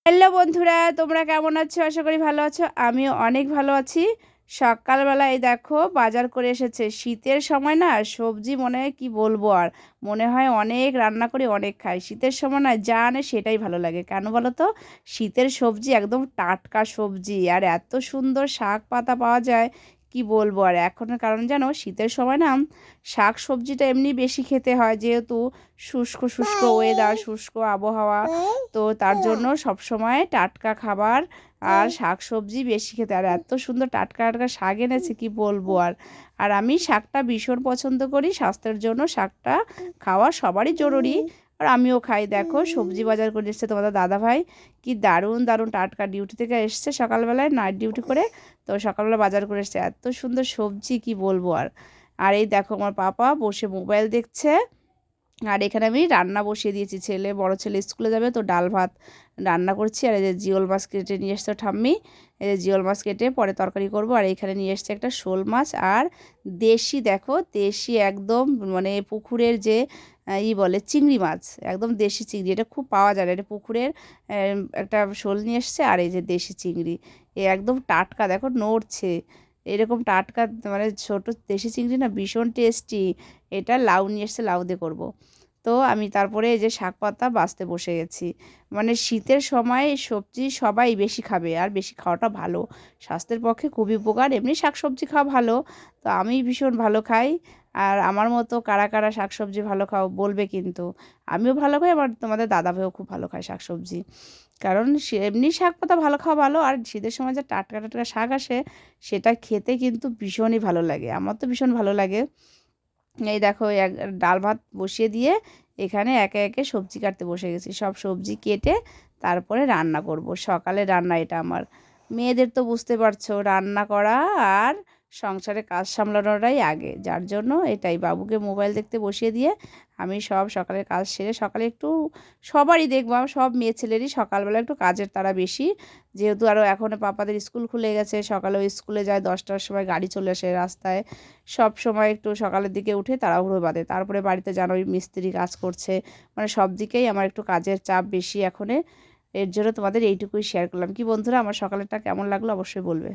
Hello বন্ধুরা, তোমরা কেমন আছো? আশা করি ভালো আছো। আমিও অনেক ভালো আছি। সকালবেলায় দেখো বাজার করে এসেছে। শীতের সময় না সবজি মনে হয় কি বলবো আর, মনে হয় অনেক রান্না করি অনেক খাই। শীতের সময় না যা আনে সেটাই ভালো লাগে। কেন বলো তো? শীতের সবজি একদম টাটকা সবজি আর এত সুন্দর শাক পাতা পাওয়া যায় কি বলবো আর। এখনের কারণ জানো, শীতের সময় না শাক সবজিটা এমনি বেশি খেতে হয়, যেহেতু শুষ্ক শুষ্ক ওয়েদার, শুষ্ক আবহাওয়া। তো তার জন্য সব সময় টাটকা খাবার আর শাক সবজি বেশি খেতে। আর এত সুন্দর টাটকা টাটকা শাক এনেছে কি বলবো আর। আর আমি শাকটা ভীষণ পছন্দ করি, স্বাস্থ্যের জন্য শাকটা খাওয়া সবারই জরুরি। আর আমিও খাই। দেখো সবজি বাজার করে এসছে তোমাদের দাদাভাই, কি দারুণ দারুণ টাটকা, ডিউটি থেকে এসছে সকালবেলায়, নাইট ডিউটি করে। তো সকালবেলা বাজার করে এসছে, এত সুন্দর সবজি কি বলবো আর। আর এই দেখো আমার পাপা বসে মোবাইল দেখছে। আর এখানে আমি রান্না বসিয়ে দিয়েছি, বড় ছেলে স্কুলে যাবে তো ডাল ভাত রান্না করছি। আর এই যে জিওল মাছ কেটে নিয়ে এসছে ঠাম্মি, এই যে জিওল মাছ কেটে পরে তরকারি করব। আর এখানে নিয়ে এসছে একটা শোল মাছ আর দেশি, দেখো দেশি একদম, মানে পুকুরের যে বলে চিংড়ি মাছ, একদম দেশি চিংড়ি। এটা খুব পাওয়া যায় না, এটা পুকুরের একটা শোল নিয়ে এসছে। আর এই যে দেশি চিংড়ি, একদম টাটকা, দেখো নড়ছে। এরকম টাটকা মানে ছোট দেশি চিংড়ি না ভীষণ টেস্টি। এটা লাউ নিয়ে এসছে, লাউ দিয়ে করবো। তো আমি তারপরে এই যে শাক পাতা বাছতে বসে গেছি। মানে শীতের সময় সবজি সবাই বেশি খাবে, আর বেশি খাওয়াটা ভালো, স্বাস্থ্যের পক্ষে খুবই উপকার। এমনি শাক সবজি খাওয়া ভালো, তো আমি ভীষণ ভালো খাই। আর আমার মতো কারা কারা শাক সবজি ভালো খাও বলবে কিন্তু। আমিও ভালো খাই, আবার তোমাদের দাদা ভাইও খুব ভালো খায় শাক সবজি। কারণ এমনি শাক পাতা ভালো খাওয়া ভালো, আর শীতের সময় যে টাটকা টাটকা শাক আসে সেটা খেতে কিন্তু ভীষণই ভালো লাগে, আমার তো ভীষণ ভালো লাগে। এই দেখো ডাল ভাত বসিয়ে দিয়ে এখানে একে একে সবজি কাটতে বসে গেছি। সব সবজি কেটে তারপরে রান্না করব। সকালে রান্না এটা আমার। মেয়েদের তো বুঝতে পারছো, রান্না করা আর সংসারে কাজ সামলানোটাই আগে, যার জন্য এটাই বাবুকে মোবাইল দেখতে বসিয়ে দিয়ে আমি সব সকালের কাজ সেরে, সকালে একটু সবারই দেখবো, সব মেয়ে ছেলেরই সকালবেলা একটু কাজের তাড়া বেশি। যেহেতু আরও এখন পাপাদের স্কুল খুলে গেছে, সকালেও স্কুলে যায় 10টার সময়, গাড়ি চলে আসে রাস্তায়। সব সময় একটু সকালের দিকে উঠে তাড়াহুড়ো বাঁধে। তারপরে বাড়িতে জানোই মিস্ত্রি কাজ করছে, মানে সব দিকেই আমার একটু কাজের চাপ বেশি এখনে। এর জন্য তোমাদের এইটুকুই শেয়ার করলাম। কি বন্ধুরা, আমার সকালেরটা কেমন লাগলো অবশ্যই বলবে।